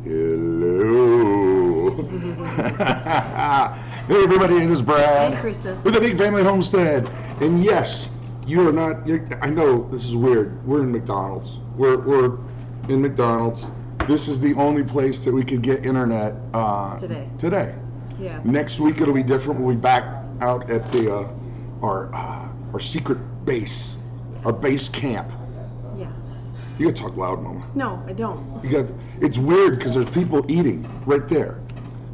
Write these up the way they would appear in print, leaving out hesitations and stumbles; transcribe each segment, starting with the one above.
Hello. Hey everybody, it is Brad. And Christa. With the Big Family Homestead. And yes, you are not, I know this is weird. We're in McDonald's. We're in McDonald's. This is the only place that we could get internet today. Yeah. Next week it'll be different. We'll be back out at the our secret base, our base camp. Yeah. You gotta talk loud, Mama. No, I don't. It's weird because there's people eating right there.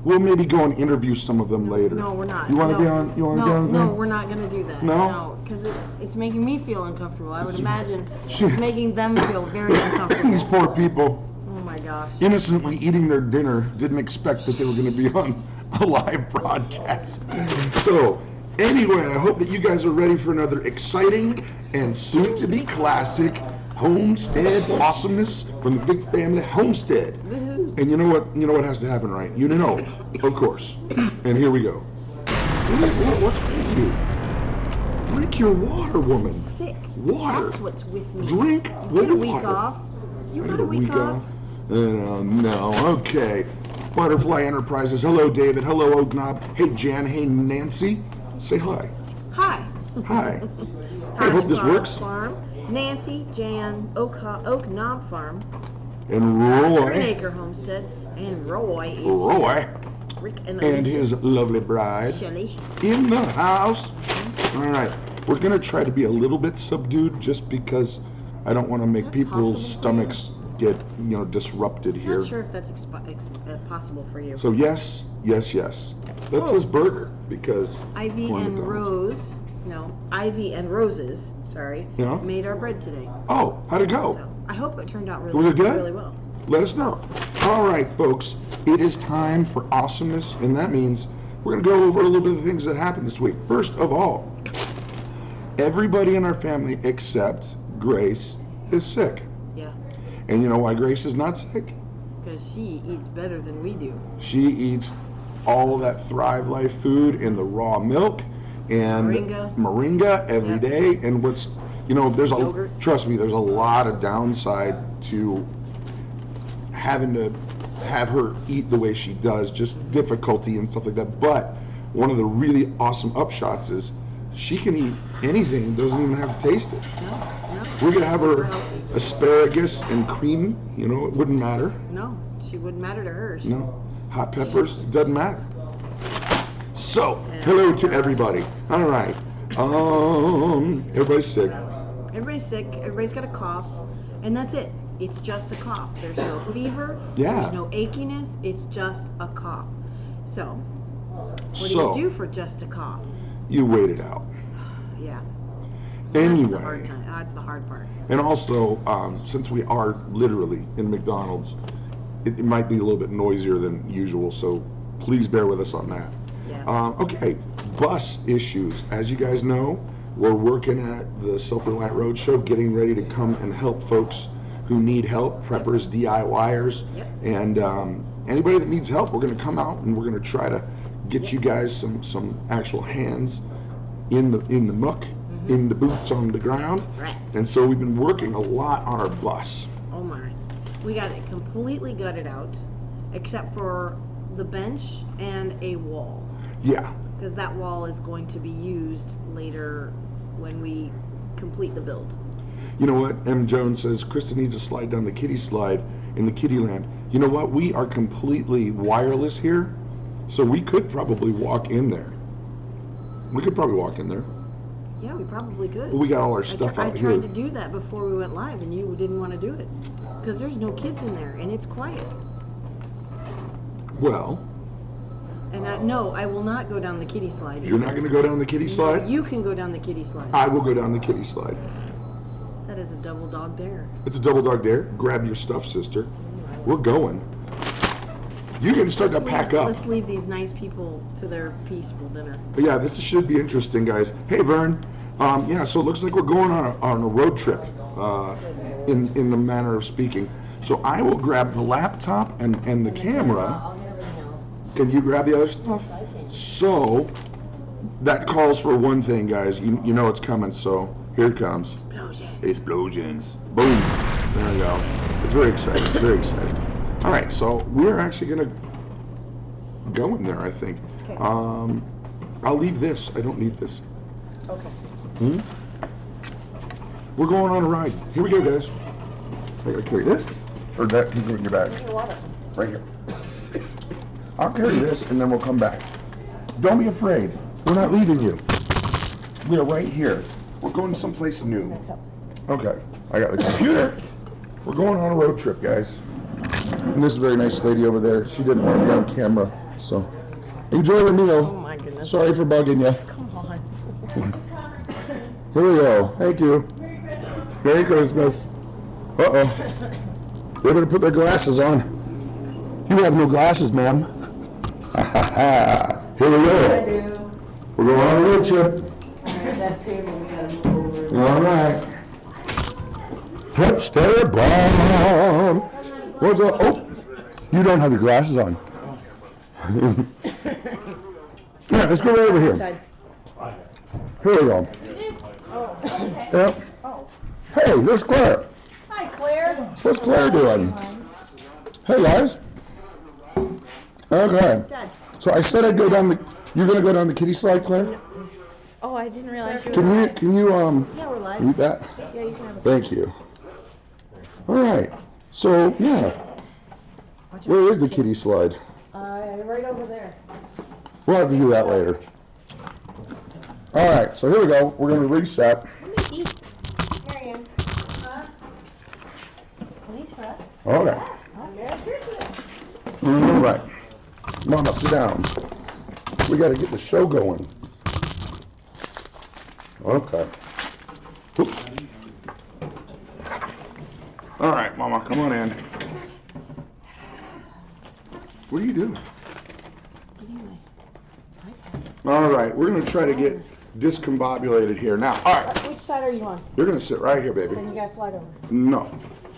We'll maybe go and interview some of them later. No, we're not. You want to be on? You want to be on the thing? No, we're not going to do that. No, because it's making me feel uncomfortable. I would imagine it's making them feel very uncomfortable. These poor people. Oh my gosh. Innocently eating their dinner, didn't expect that they were going to be on a live broadcast. So, anyway, I hope that you guys are ready for another exciting and soon-to-be classic homestead awesomeness from the Big Family Homestead. Woohoo. And you know what has to happen, right? You know, of course. And here we go. What's with you? Drink your water, woman. I'm sick. Water. That's what's with me. Drink the water. You had a week off. You had a week off. No. Okay. Butterfly Enterprises. Hello, David. Hello, Oak Knob. Hey, Jan. Hey, Nancy. Say hi. Hi. Hi. I hope this works. Farm. Nancy, Jan, Oak Knob Farm. And Roy. 3 Acre Homestead. And Roy is Roy. Rick and his lovely bride. Shelly. In the house. All right. We're going to try to be a little bit subdued just because I don't want to make people's stomachs get, disrupted here. Not sure if that's possible for you. So yes. That's his burger because Ivy and Roses, made our bread today. Oh, how'd it go? So I hope it turned out Was it good? really well. Let us know. All right, folks, it is time for awesomeness, and that means we're going to go over a little bit of the things that happened this week. First of all, everybody in our family except Grace is sick. Yeah. And you know why Grace is not sick? Because she eats better than we do. She eats all that Thrive Life food and the raw milk and moringa every day. And what's, trust me, there's a lot of downside to having to have her eat the way she does, just difficulty and stuff like that. But one of the really awesome upshots is she can eat anything, doesn't even have to taste it. No. We're going to have her asparagus and cream, it wouldn't matter. No, she wouldn't matter to hers. No. Hot peppers, doesn't matter. So, hello to everybody. All right. Everybody's sick. Everybody's sick. Everybody's got a cough. And that's it. It's just a cough. There's no fever. Yeah. There's no achiness. It's just a cough. So, what do you do for just a cough? You wait it out. Yeah. Anyway. That's the hard time. That's the hard part. And also, since we are literally in McDonald's, it might be a little bit noisier than usual, so please bear with us on that. Yeah. Okay, bus issues. As you guys know, we're working at the Self-Reliant Roadshow, getting ready to come and help folks who need help, preppers, DIYers, and anybody that needs help. We're going to come out and we're going to try to get you guys some actual hands in the muck, in the boots on the ground. Right. And so we've been working a lot on our bus. Oh my. We got it completely gutted out, except for the bench and a wall. Yeah. Because that wall is going to be used later when we complete the build. You know what? M. Jones says, Krista needs to slide down the kiddie slide in the kiddie land. You know what? We are completely wireless here, so we could probably walk in there. Yeah, we probably could. But we got all our stuff out here. I tried to do that before we went live, and you didn't want to do it. Because there's no kids in there, and it's quiet. Well. And I will not go down the kiddie slide. You're not going to go down the kiddie slide? You can go down the kiddie slide. I will go down the kiddie slide. That is a double dog dare. It's a double dog dare. Grab your stuff, sister. We're going. You can start to pack up. Let's leave these nice people to their peaceful dinner. But yeah, this should be interesting, guys. Hey, Vern. So it looks like we're going on a road trip, in the manner of speaking. So I will grab the laptop and the camera. I'll get everything else. Can you grab the other stuff? So that calls for one thing, guys. You know it's coming, so here it comes. Explosions. Explosions. Boom. There we go. It's very exciting. Very exciting. All right, so we're actually gonna go in there, I think. Okay. I'll leave this. I don't need this. Okay. We're going on a ride. Here we go, guys. I gotta carry this, or that. You go in your bag. Here's your water. Right here. I'll carry this, and then we'll come back. Don't be afraid. We're not leaving you. We are right here. We're going someplace new. Okay. I got the computer. We're going on a road trip, guys. And this is a very nice lady over there. She didn't want to be on camera, so enjoy the meal. Oh my goodness. Sorry for bugging you. Come on. Here we go. Thank you. Merry Christmas. Uh-oh. They're going to put their glasses on. You have no glasses, ma'am. Here we go. We're going on a road trip. All right. Homesteader bomb. What's up? Oh, you don't have your glasses on. Yeah, let's go right over here. Inside. Here we go. Oh. Yep. Hey, there's Claire. Hi, Claire. What's Claire doing? Hey, guys. Okay. Dad. So I said I'd go down the. You're gonna go down the kitty slide, Claire? Oh, I didn't realize you were Can you Yeah, we're live. eat that? Yeah, you can have it. Thank you. All right. So yeah, where is the kitty slide? Right over there. We'll have to do that later. All right. So here we go. We're gonna reset. Marion. These for us? Okay. All right. Mama, sit down. We got to get the show going. Okay. Oop. All right, Mama, come on in. What are you doing? All right, we're going to try to get discombobulated here. Now, all right, Which side are you on? you're going to sit right here, baby. Then you gotta slide over. No,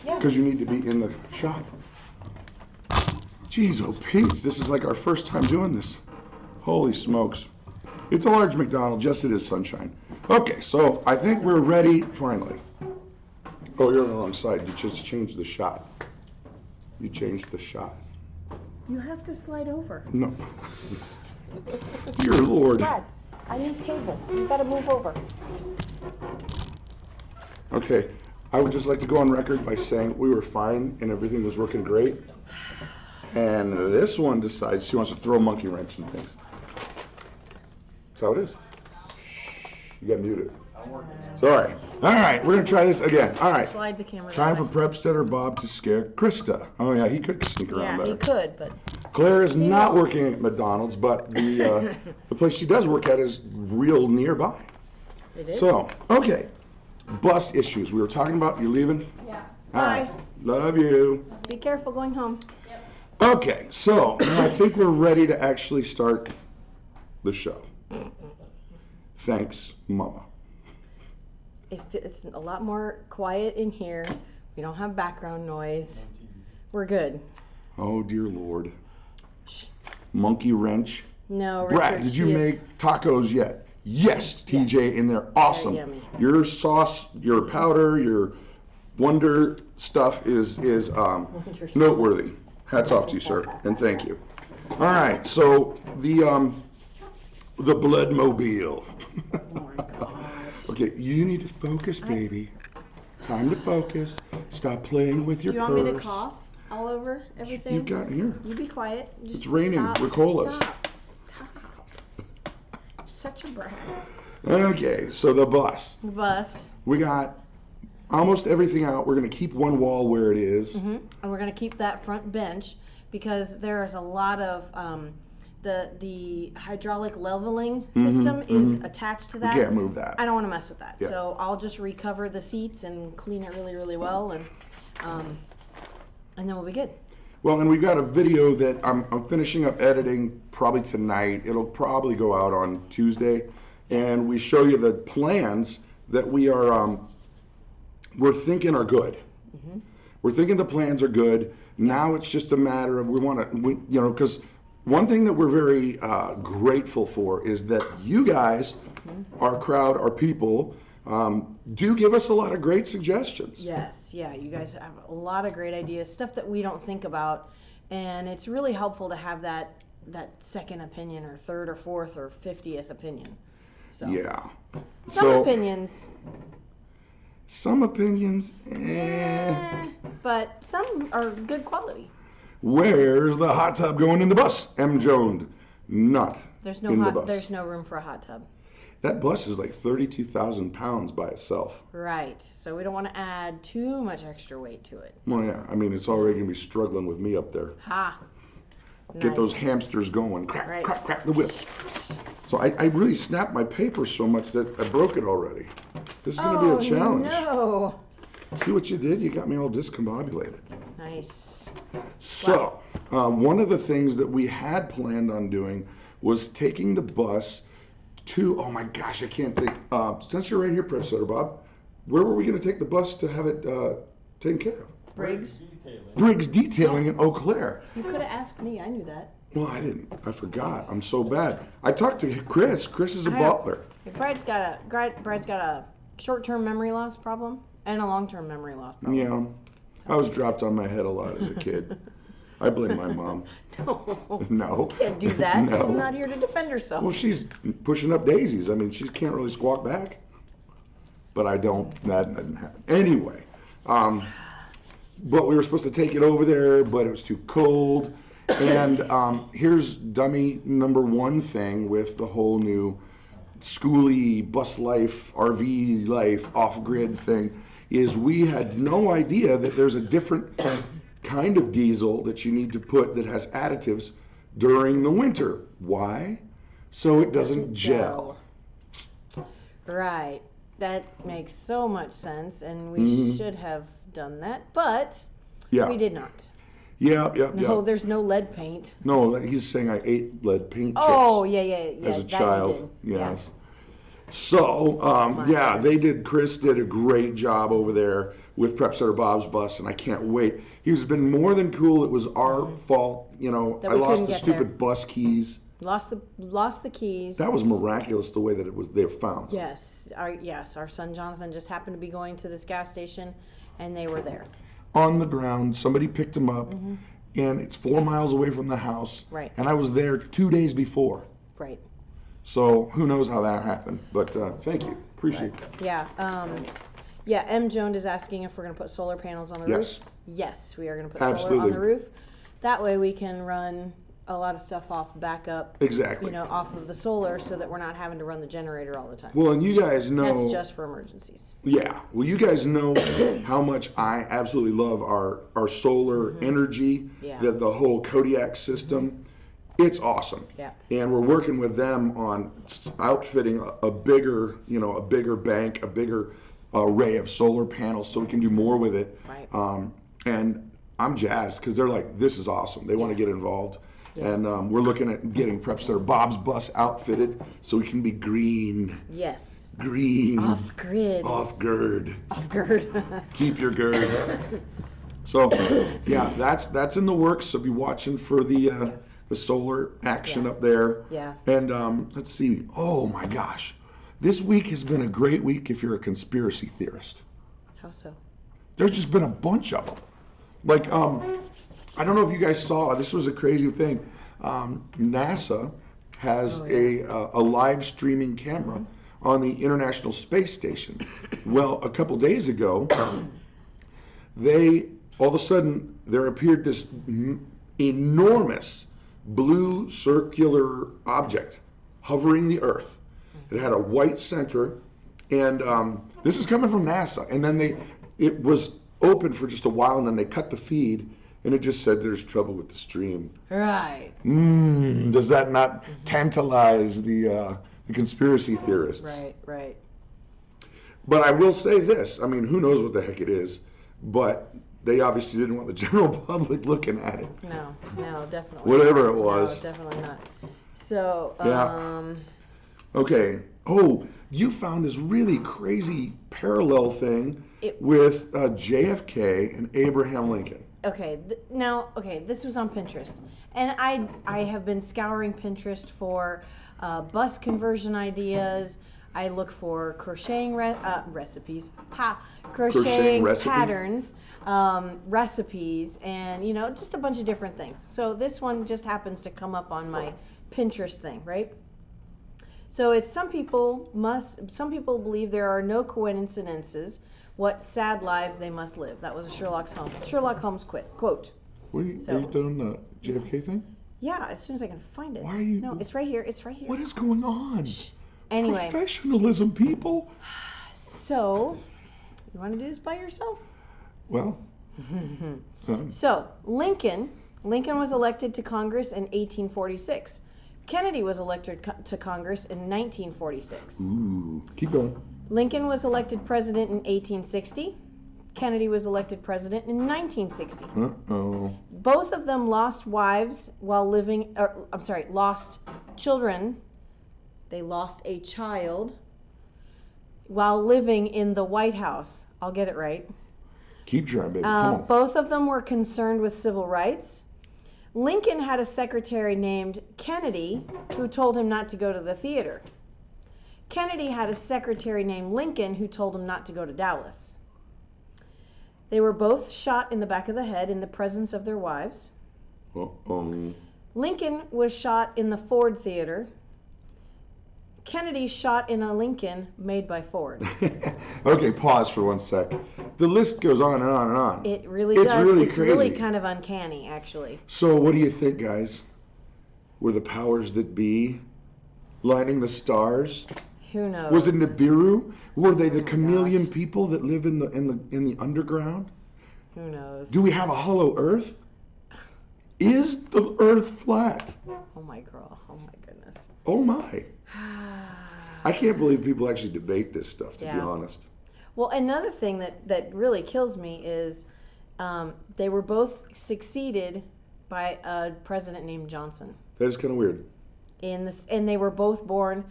Yes. because you need to be in the shop. Jeez, oh Pete's, this is like our first time doing this. Holy smokes. It's a large McDonald, yes it is, sunshine. Okay, so I think we're ready, finally. Oh, you're on the wrong side, you just changed the shot. You changed the shot. You have to slide over. No. Dear Lord. Dad, I need table. You gotta move over. Okay, I would just like to go on record by saying we were fine and everything was working great. And this one decides she wants to throw a monkey wrench and things. That's how it is. You got muted. Sorry. All right, we're gonna try this again. All right. Slide the camera. Time for prep setter Bob to scare Christa. Oh yeah, he could sneak around Yeah, better. he could, but Claire is not working at McDonald's, but the place she does work at is real nearby. it is. So, okay, bus issues. We were talking about you leaving. Yeah. All right. Love you. Be careful going home. Okay, so I think we're ready to actually start the show. Thanks, Mama. If it's a lot more quiet in here, we don't have background noise. We're good. Oh dear Lord. Shh. Monkey wrench. No, Brad, Richard, did you she is- make tacos yet? Yes, TJ, in there. Awesome. yummy. Your sauce, your powder, your wonder stuff is noteworthy. Hats off to you, sir, and thank you. All right, so the blood mobile. Oh my gosh. Okay, you need to focus, baby. Time to focus. Stop playing with your Do you purse. want me to cough all over everything? You've got here. You be quiet. Just It's raining. Stop, Ricolas. Stop. Such a brat. Okay, so the bus. The bus. We got almost everything out. We're going to keep one wall where it is. And we're going to keep that front bench because there is a lot of the hydraulic leveling system is attached to that. We can't move that. I don't want to mess with that. Yeah. So I'll just recover the seats and clean it really, really well, and then we'll be good. Well, and we've got a video that I'm finishing up editing probably tonight. It'll probably go out on Tuesday. And we show you the plans that we are, we're thinking are good. We're thinking the plans are good. Now it's just a matter of because one thing that we're very grateful for is that you guys, our crowd, our people, Do give us a lot of great suggestions. Yes, yeah, you guys have a lot of great ideas, stuff that we don't think about, and it's really helpful to have that second opinion or third or fourth or 50th opinion. So Yeah. some opinions. Some opinions, but some are good quality. Where's the hot tub going in the bus? M. Jones. Not There's in the bus. There's no room for a hot tub. That bus is like 32,000 pounds by itself. Right. So we don't want to add too much extra weight to it. Well, yeah. I mean, it's already going to be struggling with me up there. Ha. Get Nice. those hamsters going. Crack, Right. crack, crack the whip. So I really snapped my paper so much that I broke it already. This is going to be a challenge. No. See what you did? You got me all discombobulated. Nice. So, one of the things that we had planned on doing was taking the bus to, oh my gosh, I can't think. Since you're right here, Prep Setter Bob, where were we going to take the bus to have it taken care of? Briggs. Briggs Detailing in Eau Claire. You could have asked me. I knew that. Well, I didn't. I forgot. I'm so bad. I talked to Chris. Chris is a butler. Brad's got a short-term memory loss problem and a long-term memory loss problem. Yeah. I was dropped on my head a lot as a kid. I blame my mom. No. You can't do that. No. She's not here to defend herself. Well, she's pushing up daisies. I mean, she can't really squawk back. But I don't. That didn't happen. Anyway, but we were supposed to take it over there, but it was too cold. And here's dummy number one thing with the whole new schooly bus life, RV life, off-grid thing, is we had no idea that there's a different kind of diesel that you need to put that has additives during the winter. Why? So it doesn't gel. Right. That makes so much sense, and we should have done that, but we did not. Yeah. No, there's no lead paint. No, he's saying I ate lead paint chips. Oh, yeah. As a that child, you did. yes. So, they did. Chris did a great job over there with Prep Setter Bob's bus, and I can't wait. He's been more than cool. It was our fault, you know. That I we lost couldn't the get stupid there. bus keys. Lost the keys. That was miraculous the way that they were found. Yes, our son Jonathan just happened to be going to this gas station, and they were there. On the ground, somebody picked him up, and it's 4 miles away from the house. Right. And I was there 2 days before. Right. So who knows how that happened? But thank you, appreciate that. Yeah. M. Jones is asking if we're going to put solar panels on the roof. Yes, we are going to put solar on the roof. That way we can run a lot of stuff off backup. Exactly. You know, off of the solar, so that we're not having to run the generator all the time. Well, and you guys know. That's just for emergencies. Yeah. Well, you guys know how much I absolutely love our solar energy, the whole Kodiak system. It's awesome. Yeah. And we're working with them on outfitting a bigger bank, a bigger array of solar panels so we can do more with it. Right. And I'm jazzed because they're like, this is awesome. They want to get involved. Yeah. And we're looking at getting Prep Setter Bob's bus outfitted so we can be green. Yes. Green. Off-grid. Off-gird. Off-gird. Keep your gird. So, yeah, that's in the works. So be watching for the solar action up there. Yeah. And let's see. Oh, my gosh. This week has been a great week if you're a conspiracy theorist. How so? There's just been a bunch of them. Like, I don't know if you guys saw, this was a crazy thing. NASA has a live streaming camera on the International Space Station. Well, a couple days ago, all of a sudden, there appeared this enormous blue circular object hovering the Earth. It had a white center, and this is coming from NASA. And then it was open for just a while, and then they cut the feed, and it just said there's trouble with the stream. Right. Does that not tantalize the conspiracy theorists? Right. But I will say this. I mean, who knows what the heck it is, but they obviously didn't want the general public looking at it. No, definitely. Whatever it was. No, definitely not. So, Okay. Oh, you found this really crazy parallel thing with JFK and Abraham Lincoln. Okay, this was on Pinterest, and I have been scouring Pinterest for bus conversion ideas, I look for crocheting recipes, Crocheting recipes? patterns, recipes, and just a bunch of different things. So this one just happens to come up on my Pinterest thing, right? So it's some people believe there are no coincidences. What sad lives they must live. That was a Sherlock Holmes quote. What are you doing the JFK thing? Yeah, as soon as I can find it. Why are you? No, it's right here. It's right here. What is going on? Shh. Anyway. Professionalism, people. So, you want to do this by yourself? Well. So, Lincoln was elected to Congress in 1846. Kennedy was elected to Congress in 1946. Ooh, keep going. Lincoln was elected president in 1860. Kennedy was elected president in 1960. Uh-oh. Both of them lost wives while living, lost children. They lost a child while living in the White House. I'll get it right. Keep trying, baby. Come on. Both of them were concerned with civil rights. Lincoln had a secretary named Kennedy who told him not to go to the theater. Kennedy had a secretary named Lincoln who told him not to go to Dallas. They were both shot in the back of the head in the presence of their wives. Uh-oh. Lincoln was shot in the Ford Theater. Kennedy shot in a Lincoln made by Ford. Okay, pause for 1 sec. The list goes on and on and on. It really does. Really it's crazy. really kind of uncanny, actually. So what do you think, guys? Were the powers that be lining the stars? Who knows? Was it Nibiru? Were they the chameleon people that live in the underground? Who knows? Do we have a hollow Earth? Is the Earth flat? Oh my goodness. Oh my! I can't believe people actually debate this stuff. To be honest. Well, another thing that really kills me is they were both succeeded by a president named Johnson. That is kind of weird. And they were both born.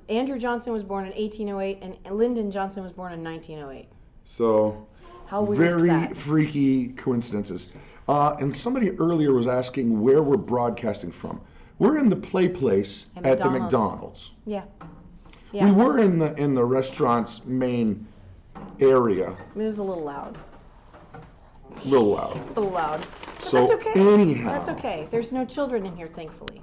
Andrew Johnson was born in 1808, and Lyndon Johnson was born in 1908. So, how weird is very that? freaky coincidences. And somebody earlier was asking where we're broadcasting from. We're in the play place at the McDonald's. Yeah. We were in the restaurant's main area. It was a little loud. A little loud. A little loud. But So that's okay. anyhow. That's okay. There's no children in here, thankfully.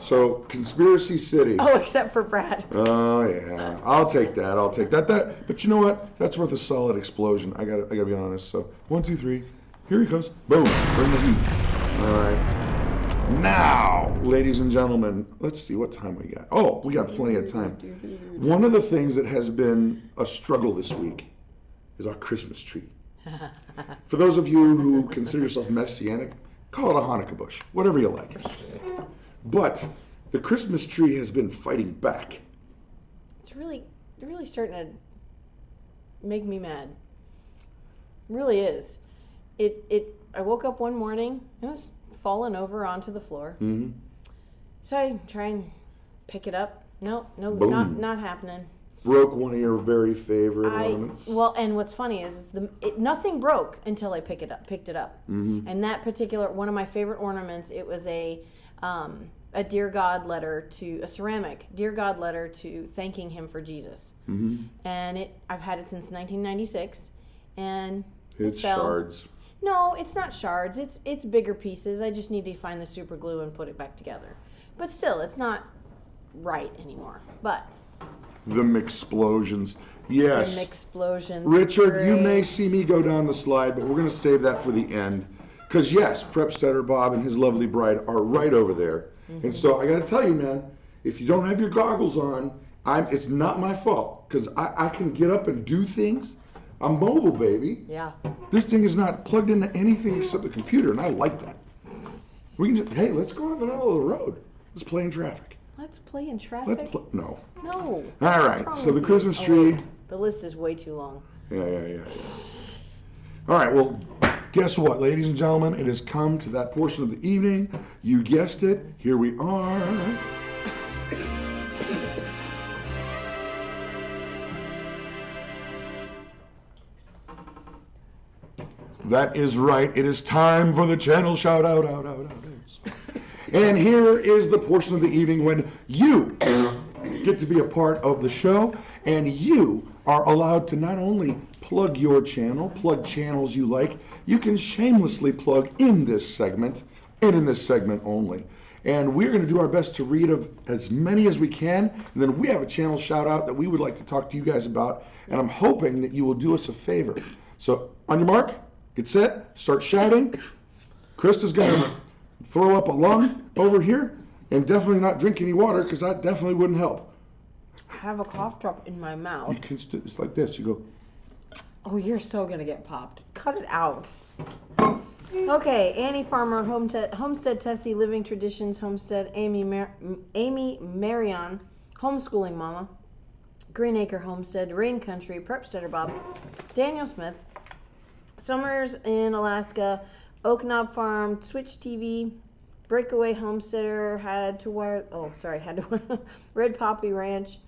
So Conspiracy City. Oh, except for Brad. Oh yeah, I'll take that. But you know what? That's worth a solid explosion. I gotta be honest. So 1, 2, 3. Here he comes. Boom. Bring the heat. All right. Now, ladies and gentlemen, let's see what time we got. Oh, we got plenty of time. One of the things that has been a struggle this week is our Christmas tree. For those of you who consider yourself messianic, call it a Hanukkah bush, whatever you like. But the Christmas tree has been fighting back. It's really starting to make me mad. It really is. I woke up one morning, it was fallen over onto the floor. Mm-hmm. So I try and pick it up. No, Boom. not happening. Broke one of your very favorite ornaments. Well, and what's funny is nothing broke until I picked it up. Mm-hmm. And that particular one of my favorite ornaments, it was a Dear God letter a ceramic Dear God letter to thanking him for Jesus. Mm-hmm. And I've had it since 1996, and it's shards. No, it's not shards. It's bigger pieces. I just need to find the super glue and put it back together. But still, it's not right anymore. But the McXplosions. Yes. The McXplosions. Richard, you may see me go down the slide, but we're going to save that for the end. Because yes, Prepstetter Bob and his lovely bride are right over there. Mm-hmm. And so I got to tell you, man, if you don't have your goggles on, it's not my fault. Because I can get up and do things. I'm mobile, baby. Yeah. This thing is not plugged into anything except the computer, and I like that. We can hey, let's go out in the middle of the road. Let's play in traffic. Let's play in traffic? No. No. All right, so the Christmas tree. The list is way too long. Yeah. All right, well, guess what, ladies and gentlemen? It has come to that portion of the evening. You guessed it. Here we are. That is right. It is time for the channel shout out. And here is the portion of the evening when you get to be a part of the show, and you are allowed to not only plug your channel, plug channels you like, you can shamelessly plug in this segment, and in this segment only. And we're going to do our best to read of as many as we can, and then we have a channel shout out that we would like to talk to you guys about, and I'm hoping that you will do us a favor. So on your mark, get set, start shouting. Krista's going to throw up a lung over here, and definitely not drink any water, because that definitely wouldn't help. I have a cough drop in my mouth. You can it's like this, you go. Oh, you're so going to get popped. Cut it out. Okay, Annie Farmer, Homestead Tessie, Living Traditions Homestead, Amy Marion, Homeschooling Mama, Greenacre Homestead, Rain Country, Prepsteader Bob, Daniel Smith, Summers in Alaska, Oak Knob Farm, Switch TV, Breakaway Homesteader, had to wear, Red Poppy Ranch,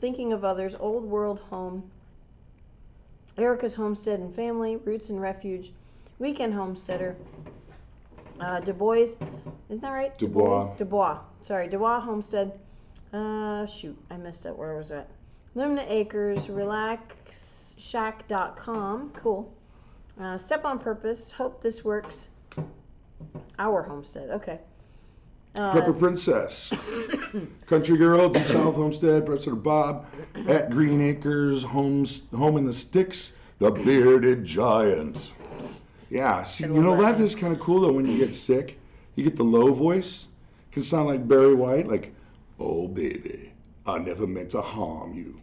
Thinking of Others, Old World Home, Erica's Homestead and Family, Roots and Refuge, Weekend Homesteader, Du Bois, isn't that right? Dubois. Sorry, Dubois Homestead. Shoot, I messed up. Where was that? Lumina Acres, RelaxShack.com. Cool. Step on Purpose. Hope this works. Our homestead. Okay. Prepper Princess, Country Girl, Deep South Homestead, Prepsteader Bob, at Green Acres, Home in the Sticks, the Bearded Giant. Yeah, see, you know, that is kind of cool though. When you get sick, you get the low voice. It can sound like Barry White, like, "Oh baby, I never meant to harm you.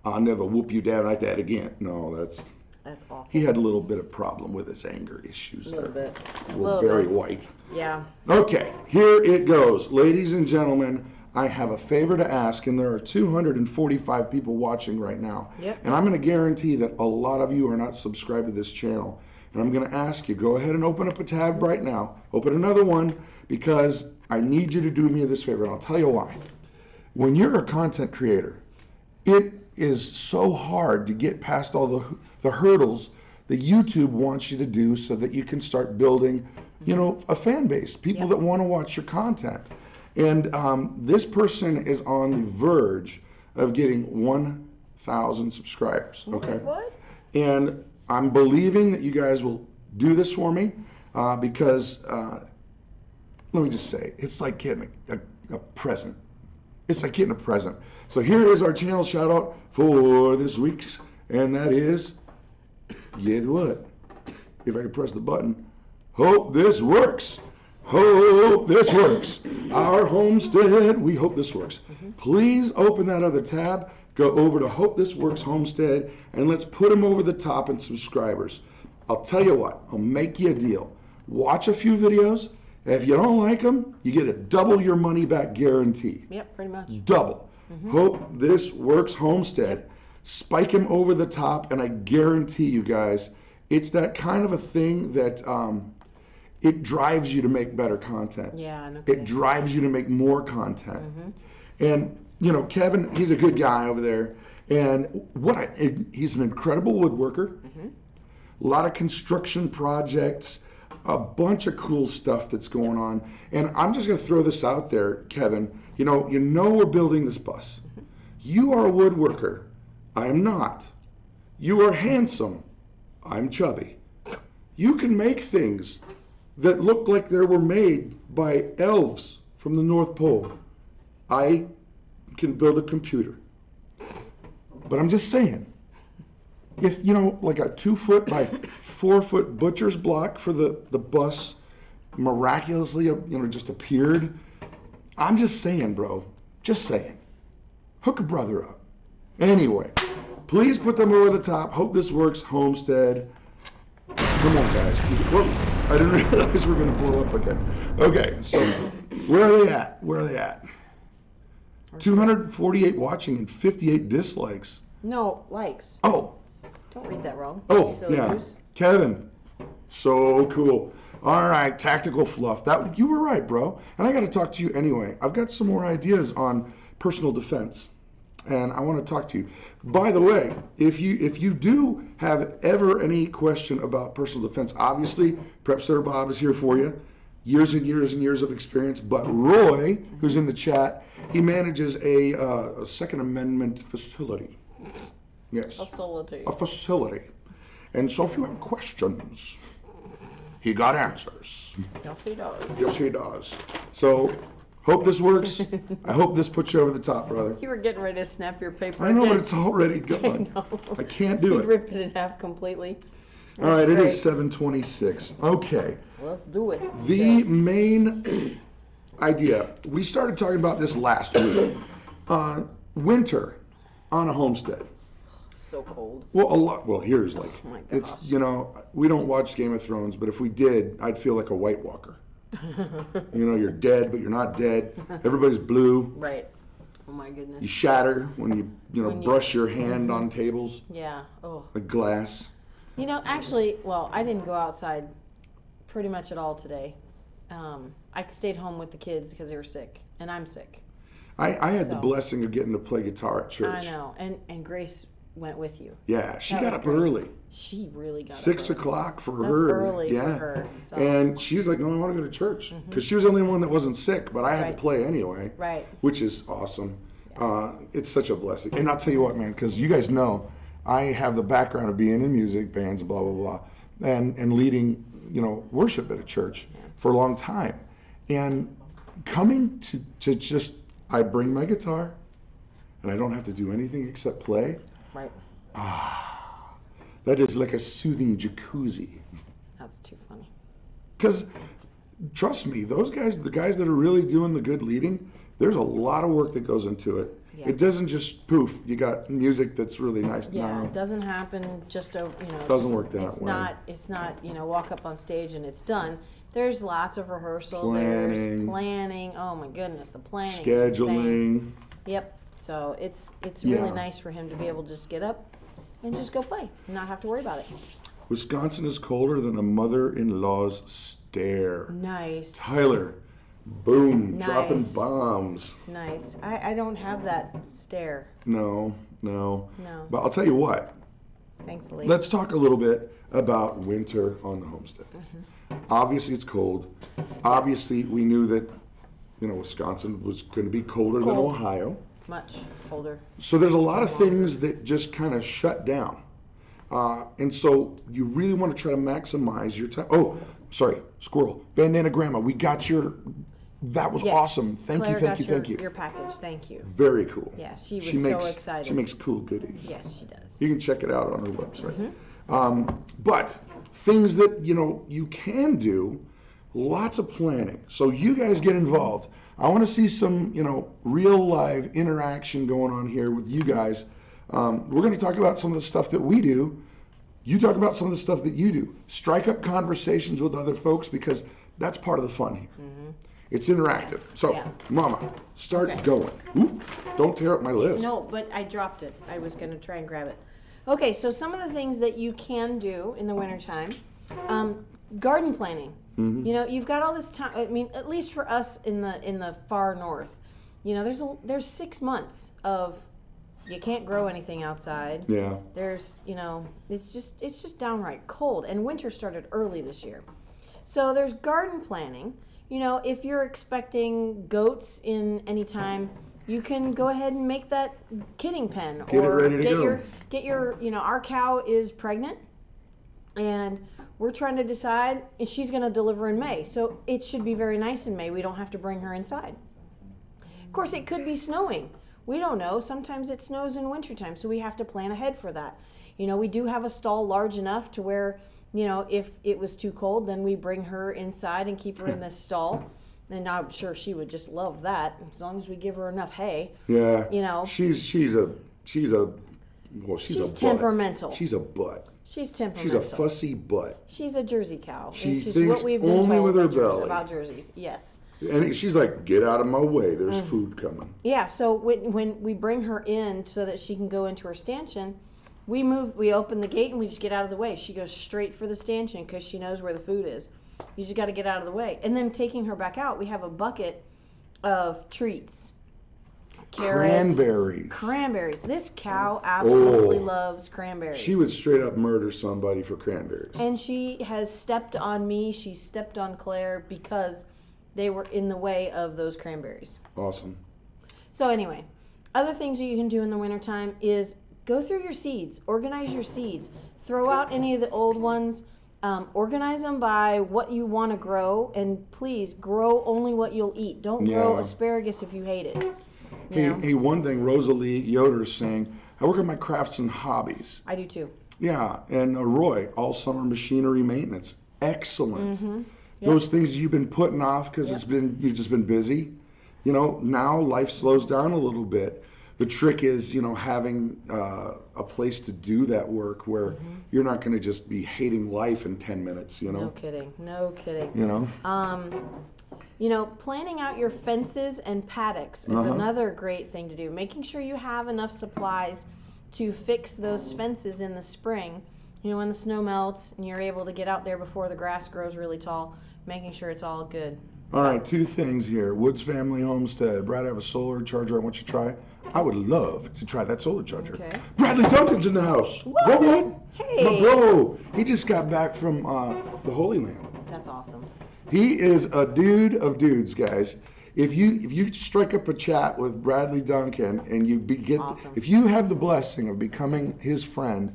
I'll never whoop you down like that again." No, that's awful. He had a little bit of problem with his anger issues. A little bit. With Barry White. Yeah. Okay, here it goes. Ladies and gentlemen, I have a favor to ask, and there are 245 people watching right now. Yep. And I'm going to guarantee that a lot of you are not subscribed to this channel. And I'm going to ask you, go ahead and open up a tab right now. Open another one, because I need you to do me this favor, and I'll tell you why. When you're a content creator, it is so hard to get past all the hurdles that YouTube wants you to do so that you can start building, you know, a fan base, people that want to watch your content. And this person is on the verge of getting 1,000 subscribers, okay? What? And I'm believing that you guys will do this for me, because let me just say, it's like getting a present. It's like getting a present. So here is our channel shout out for this week's, and that is, guess what? If I could press the button, hope this works. Hope this works. Our homestead, we hope this works. Please open that other tab, go over to Hope This Works Homestead, and let's put them over the top in subscribers. I'll tell you what, I'll make you a deal. Watch a few videos. If you don't like them, you get a double your money back guarantee. Yep, pretty much. Double. Hope This Works Homestead. Spike him over the top, and I guarantee you guys, it's that kind of a thing that it drives you to make better content. Yeah, no It drives you to make more content. And, you know, Kevin, he's a good guy over there. And he's an incredible woodworker. A lot of construction projects, a bunch of cool stuff that's going on. And I'm just going to throw this out there, Kevin. You know we're building this bus. You are a woodworker. I am not. You are handsome. I'm chubby. You can make things that look like they were made by elves from the North Pole. I can build a computer. But I'm just saying, if, you know, like a 2-foot by 4-foot butcher's block for the bus miraculously, you know, just appeared, I'm just saying, bro, just saying. Hook a brother up. Anyway, please put them over the top. Hope This Works Homestead. Come on, guys. Whoa, I didn't realize we were going to blow up again. Okay, so where are they at? Where are they at? 248 watching and 58 dislikes. No, likes. Oh. Don't read that wrong. Oh, So yeah. yours. Kevin, so cool. All right, Tactical Fluff. You were right, bro. And I got to talk to you anyway. I've got some more ideas on personal defense, and I want to talk to you. By the way, if you do have ever any question about personal defense, obviously Prepsteader Bob is here for you. years and years and years of experience. But Roy, who's in the chat, he manages a Second Amendment facility. Yes. Facility. A facility. And so if you have questions, he got answers. Yes, he does. Yes, he does. So, hope this works. I hope this puts you over the top, brother. You were getting ready to snap your paper. I know, again. but it's already gone. I know. I can't do You'd it. rip it in half completely. All right, That's it is 7:26. Okay. Let's do it. The Sis. main idea, we started talking about this last week. Winter on a homestead. So cold. Well, here's like, Oh my it's, gosh. you know, we don't watch Game of Thrones, but if we did, I'd feel like a White Walker. You know, you're dead, but you're not dead. Everybody's blue. Right. Oh my goodness. You shatter when you When you- brush your hand on tables, Yeah. Oh. like glass. You know, actually, well, I didn't go outside pretty much at all today. I stayed home with the kids because they were sick, and I'm sick. I had the So. blessing of getting to play guitar at church. I know, and Grace went with you. Yeah, she That got was up great. early. She really got 6 up early. o'clock for That's her. early Yeah. for her. So. And she's like, no, I want to go to church. Because she was the only one that wasn't sick, but I had Right. to play anyway. Right. Which is awesome. It's such a blessing. And I'll tell you what, man, because you guys know I have the background of being in music, bands, blah, blah, blah, and leading, you know, worship at a church for a long time. And coming to just, I bring my guitar, and I don't have to do anything except play. Right. That is like a soothing jacuzzi. That's too funny. Because, trust me, those guys, the guys that are really doing the good leading, there's a lot of work that goes into it. Yeah. It doesn't just poof, you got music that's really nice. Yeah, No. it doesn't happen just over, you know. Doesn't just- work that it's way. It's not, you know, walk up on stage and it's done. There's lots of rehearsal. Planning. There's planning. Oh my goodness, the planning. is insane. Scheduling. Yep. So it's Yeah. really nice for him to be able to just get up and just go play and not have to worry about it. Wisconsin is colder than a mother-in-law's stare. Nice. Tyler, boom, Nice. dropping bombs. Nice. I don't have that stare, No. No. But I'll tell you what, thankfully. let's talk a little bit about winter on the homestead. Obviously it's cold. Obviously we knew that, you know, Wisconsin was going to be colder than Cold. Ohio. Much colder. So there's a lot of things that just kind of shut down. And so you really want to try to maximize your time. Oh, sorry, squirrel. Bandana Grandma, we got that was Yes. awesome. Thank Claire got you. Your package. Thank you. Very cool. Yeah, she was so excited. She makes cool goodies. Yes, she does. You can check it out on her website. But things that, you know, you can do, lots of planning. So you guys get involved. I want to see some, you know, real live interaction going on here with you guys. We're going to talk about some of the stuff that we do. You talk about some of the stuff that you do. Strike up conversations with other folks because that's part of the fun here. It's interactive. So, Yeah. Mama, start Okay. going. Oop, don't tear up my list. No, but I dropped it. I was going to try and grab it. Okay, so some of the things that you can do in the wintertime. Garden planning. You know, you've got all this time. I mean, at least for us in the far north, you know, there's 6 months of you can't grow anything outside. Yeah. There's, you know, it's just downright cold, and winter started early this year. So there's garden planning. You know, if you're expecting goats in any time, you can go ahead and make that kidding pen. Get it ready to go. Get your, you know, our cow is pregnant, and we're trying to decide if she's going to deliver in May. So it should be very nice in May. We don't have to bring her inside. Of course, it could be snowing. We don't know. Sometimes it snows in wintertime, so we have to plan ahead for that. You know, we do have a stall large enough to where, you know, if it was too cold, then we bring her inside and keep her in this stall. And I'm sure she would just love that, as long as we give her enough hay. Yeah. You know. She's temperamental. She's a butt. She's She's temperamental. a fussy butt. She's a Jersey cow. She which is thinks what we've been only told with her by Jersey- belly. about jerseys. Yes. And she's like, get out of my way. There's food coming. Yeah, so when we bring her in so that she can go into her stanchion, we open the gate and we just get out of the way. She goes straight for the stanchion because she knows where the food is. You just got to get out of the way. And then taking her back out, we have a bucket of treats. carrots, cranberries. Cranberries. This cow absolutely loves cranberries. She would straight up murder somebody for cranberries. And she has stepped on me. She stepped on Claire because they were in the way of those cranberries. Awesome. So anyway, other things that you can do in the wintertime is go through your seeds, organize your seeds, throw out any of the old ones, organize them by what you want to grow, and please grow only what you'll eat. Don't grow asparagus if you hate it. Hey, one thing Rosalie Yoder's saying, I work on my crafts and hobbies. I do too. Yeah, and Roy, all summer machinery maintenance. Excellent. Mm-hmm. Yep. Those things you've been putting off because you've just been busy. You know, now life slows down a little bit. The trick is, you know, having a place to do that work where you're not going to just be hating life in 10 minutes, you know? No kidding. No kidding. You know? You know, planning out your fences and paddocks is another great thing to do. Making sure you have enough supplies to fix those fences in the spring. You know, when the snow melts and you're able to get out there before the grass grows really tall, making sure it's all good. All right, 2 things here. Woods Family Homestead. Brad, I have a solar charger I want you to try. I would love to try that solar charger. Okay. Bradley Duncan's in the house. What? Hey. My bro. He just got back from the Holy Land. That's awesome. He is a dude of dudes, guys. If you strike up a chat with Bradley Duncan and if you have the blessing of becoming his friend,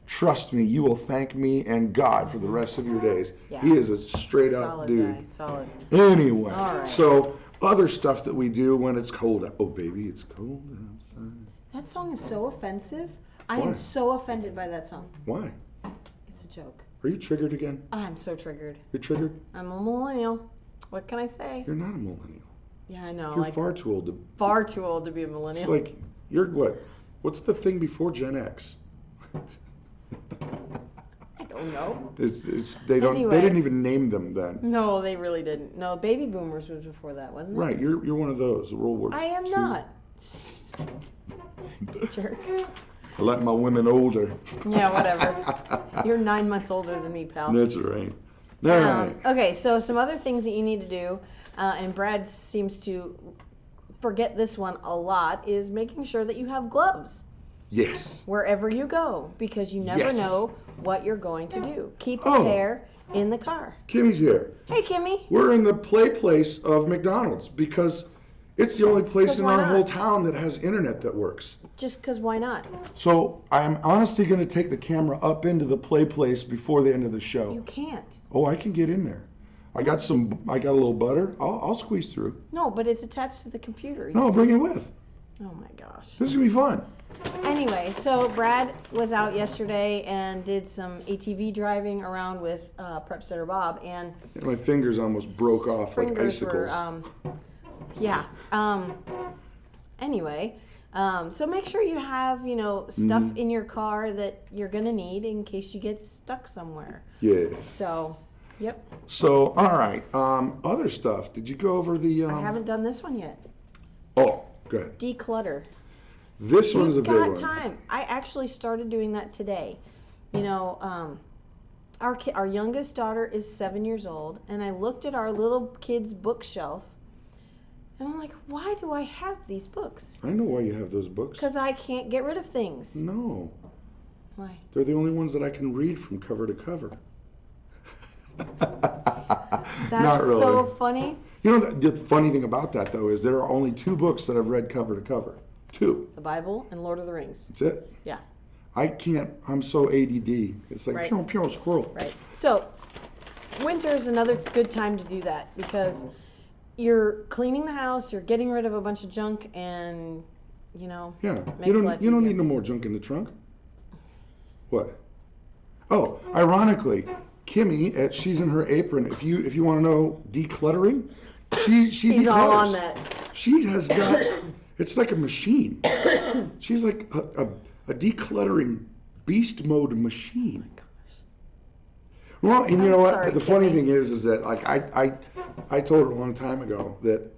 trust me, you will thank me and God for the rest of your days. Yeah. He is a straight up dude. Guy. Solid. Anyway, all right. So other stuff that we do when it's cold. Oh, baby, it's cold outside. That song is so offensive. I am so offended by that song. Why? It's a joke. Are you triggered again? I'm so triggered. You're triggered? I'm a millennial. What can I say? You're not a millennial. Yeah, I know. You're far too old to. Far too old to be a millennial. It's like you're what? What's the thing before Gen X? I don't know. They didn't even name them then. No, they really didn't. No, baby boomers was before that, wasn't it? Right. You're one of those. World War II. I am not. Jerk. I like my women older. Yeah, whatever. You're 9 months older than me, pal. That's right. All right. Okay, so some other things that you need to do, and Brad seems to forget this one a lot, is making sure that you have gloves. Yes. Wherever you go, because you never know what you're going to do. Keep your hair in the car. Kimmy's here. Hey, Kimmy. We're in the play place of McDonald's because it's the only place in our whole town that has internet that works. Just because why not? So I'm honestly going to take the camera up into the play place before the end of the show. You can't. Oh, I can get in there. I got a little butter. I'll squeeze through. No, but it's attached to the computer. No, I'll bring it with. Oh my gosh. This is going to be fun. Anyway, so Brad was out yesterday and did some ATV driving around with Prep Sitter Bob, and my fingers almost broke off like icicles. Anyway, so make sure you have, stuff in your car that you're going to need in case you get stuck somewhere. Yes. So, yep. So, all right. Other stuff. Did you go over the... I haven't done this one yet. Oh, good. Declutter. This one is a big one. You've got time. I actually started doing that today. Our youngest daughter is 7 years old, and I looked at our little kid's bookshelf, and I'm like, why do I have these books? I know why you have those books. Because I can't get rid of things. No. Why? They're the only ones that I can read from cover to cover. That's Not really. So funny. You know, the funny thing about that, though, is there are only 2 books that I've read cover to cover. 2. The Bible and Lord of the Rings. That's it. Yeah. I can't. I'm so ADD. It's like pew, pew, squirrel. Right. So, winter is another good time to do that because you're cleaning the house, you're getting rid of a bunch of junk, and Yeah. Makes You don't need no more junk in the trunk. What? Oh, ironically, Kimmy, she's in her apron. If you want to know decluttering, she's declutters. All on that. She has got. It's like a machine. She's like a decluttering beast mode machine. Oh my gosh. Well, and you know what? Sorry, the funny thing is that like I told her a long time ago that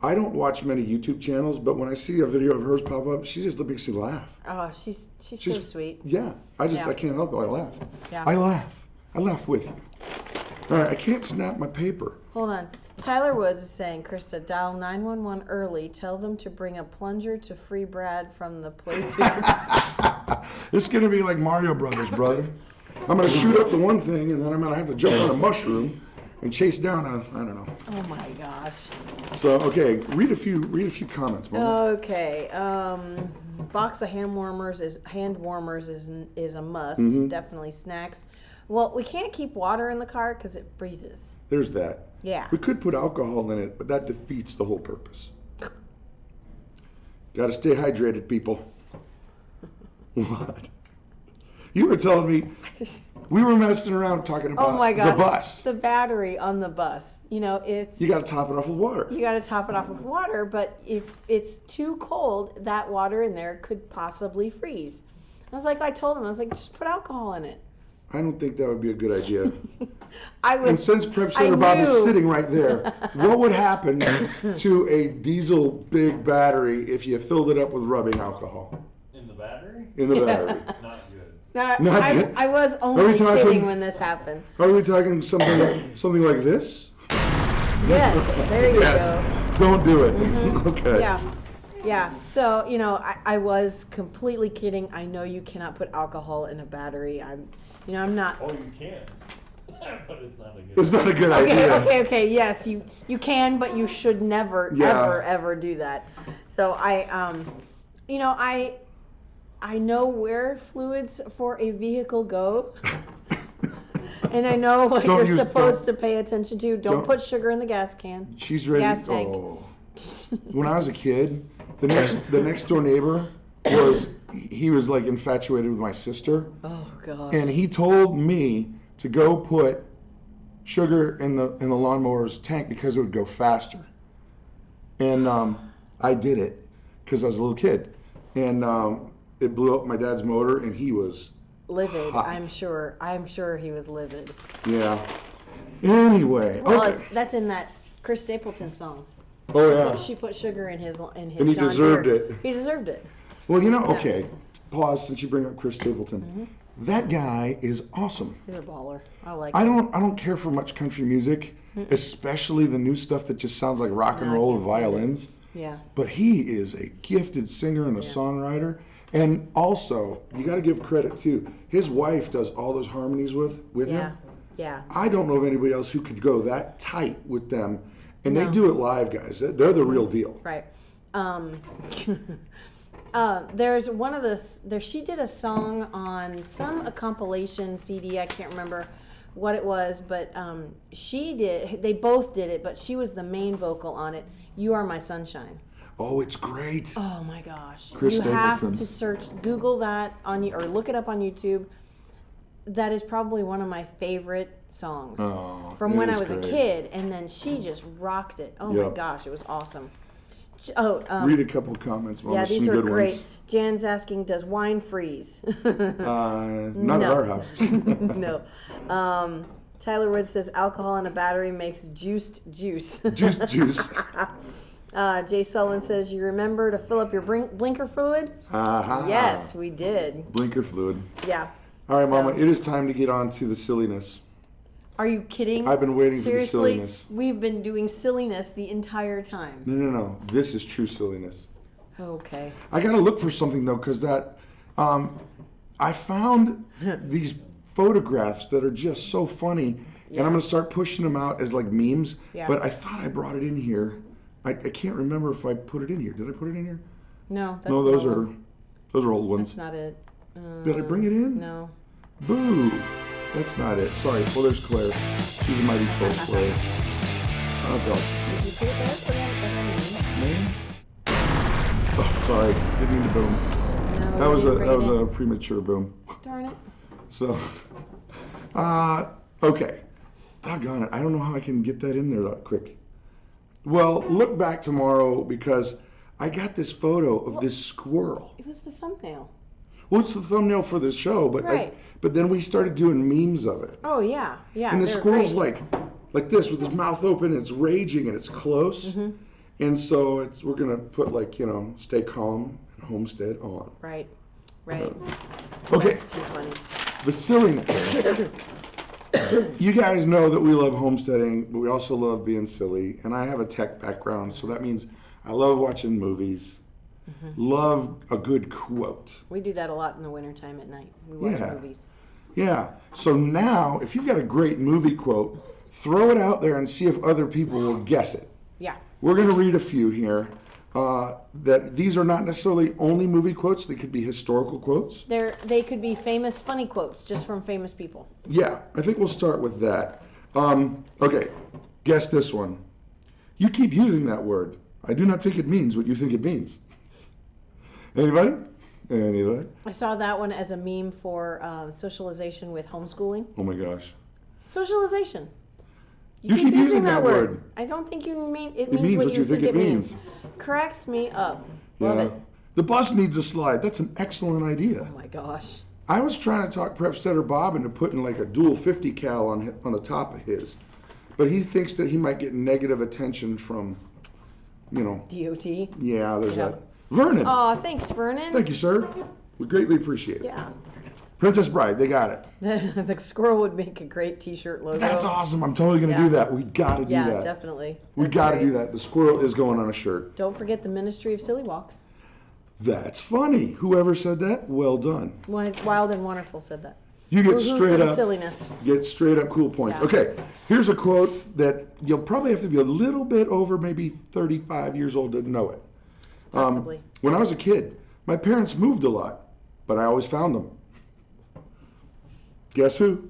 I don't watch many YouTube channels, but when I see a video of hers pop up, she just makes me laugh. Oh, she's so sweet. Yeah, I can't help it. I laugh. Yeah. I laugh with you. All right, I can't snap my paper. Hold on. Tyler Woods is saying, Christa, dial 911 early. Tell them to bring a plunger to free Brad from the play tubes. This is going to be like Mario Brothers, brother. I'm going to shoot up the one thing, and then I'm going to have to jump on a mushroom and chase down a, I don't know. Oh my gosh. So, okay, read a few comments, Mama. Okay. Box of hand warmers is a must. Mm-hmm. Definitely snacks. Well, we can't keep water in the car because it freezes. There's that. Yeah. We could put alcohol in it, but that defeats the whole purpose. Got to stay hydrated, people. What? You were telling me we were messing around talking about oh my gosh, the bus. The battery on the bus. You know, it's... You got to top it off with water. You got to top it off with water, but if it's too cold, that water in there could possibly freeze. I told him, I was like, just put alcohol in it. I don't think that would be a good idea. And since Prep Center Bob is sitting right there, what would happen to a diesel big battery if you filled it up with rubbing alcohol? In the battery? In the battery. Not good. Not good. I was only kidding when this happened. Are we talking something like this? Yes, there you go. Don't do it. Mm-hmm. Okay. Yeah. So, you know, I was completely kidding. I know you cannot put alcohol in a battery. I'm not. Oh, you can. But it's not a good It's not a good idea. Okay. Yes, you can, but you should never, ever do that. So I know where fluids for a vehicle go. And I know what you're supposed to pay attention to. Don't put sugar in the gas can. She's ready. Gas tank. Oh. When I was a kid, the next door neighbor was like infatuated with my sister. Oh gosh. And he told me to go put sugar in the lawnmower's tank because it would go faster. And I did it because I was a little kid. And it blew up my dad's motor, and he was livid. hot. I'm sure he was livid. Yeah. Anyway, well, okay. That's in that Chris Stapleton song. Oh yeah. She put sugar in his. And he John deserved Deere. it. He deserved it. Well, okay. Pause since you bring up Chris Stapleton. Mm-hmm. That guy is awesome. He's a baller. I like. I don't care for much country music, especially the new stuff that just sounds like rock and roll with violins. Yeah. But he is a gifted singer and a songwriter. And also, you got to give credit too. His wife does all those harmonies with him. Yeah. I don't know of anybody else who could go that tight with them. And they do it live, guys. They're the real deal. Right. There's one of she did a song on a compilation CD. I can't remember what it was, but they both did it, but she was the main vocal on it. You Are My Sunshine. Oh, it's great. Oh my gosh. Chris Stapleton. Have to Google that or look it up on YouTube. That is probably one of my favorite songs from when I was a kid, and then she just rocked it. Oh my gosh, it was awesome. Read a couple of comments. Mom. Yeah, There's these some are good great. ones. Jan's asking, does wine freeze? Not at our house. No. Tyler Wood says alcohol in a battery makes juiced juice. Juice. Jay Sullivan says, you remember to fill up your blinker fluid? Yes, we did. Blinker fluid. Yeah. All right, Mama, it is time to get on to the silliness. Are you kidding? I've been waiting for the silliness. Seriously, we've been doing silliness the entire time. No. This is true silliness. Okay. I got to look for something, though, because I found these photographs that are just so funny, and I'm going to start pushing them out as like memes, but I thought I brought it in here. I can't remember if I put it in here. Did I put it in here? No. No, those are old ones. That's not it. Did I bring it in? No. Boo! That's not it. Sorry. Well, there's Claire. She's a mighty troll, Claire. Oh, God. Did you put it there? Put it Man? Oh, sorry. Didn't mean to boom. No, That was a premature boom. Darn it. So, okay. Doggone it. I don't know how I can get that in there that quick. Well, look back tomorrow because I got this photo of this squirrel. It was the thumbnail. Well, it's the thumbnail for the show, but Right. but then we started doing memes of it. Oh, yeah. And the squirrel's like this with his mouth open, it's raging and it's close. Mm-hmm. And so we're going to put stay calm and homestead on. Right. Okay. That's too funny. The silliness. You guys know that we love homesteading, but we also love being silly. And I have a tech background, so that means I love watching movies. Love a good quote. We do that a lot in the wintertime at night. We watch movies. Yeah. So now, if you've got a great movie quote, throw it out there and see if other people will guess it. Yeah. We're going to read a few here. That these are not necessarily only movie quotes. They could be historical quotes. They could be famous, funny quotes just from famous people. Yeah, I think we'll start with that. Okay, guess this one. You keep using that word. I do not think it means what you think it means. Anybody? Anybody? I saw that one as a meme for socialization with homeschooling. Oh my gosh. Socialization. You keep using that word. I don't think you mean It means what you think it means. Cracks me up. Love it. The bus needs a slide. That's an excellent idea. Oh my gosh. I was trying to talk Prepsteader Bob into putting like a dual 50 cal on the top of his, but he thinks that he might get negative attention from, DOT. Yeah, there's that. Vernon. Oh, thanks, Vernon. Thank you, sir. We greatly appreciate it. Yeah. Princess Bride, they got it. The squirrel would make a great t-shirt logo. That's awesome. I'm totally going to do that. We got to do that. Yeah, definitely. We got to do that. The squirrel is going on a shirt. Don't forget the Ministry of Silly Walks. That's funny. Whoever said that, well done. Wild and Wonderful said that. You get straight up silliness. Get straight up cool points. Yeah. Okay, here's a quote that you'll probably have to be a little bit over, maybe 35 years old to know it. Possibly. When I was a kid, my parents moved a lot, but I always found them. Guess who?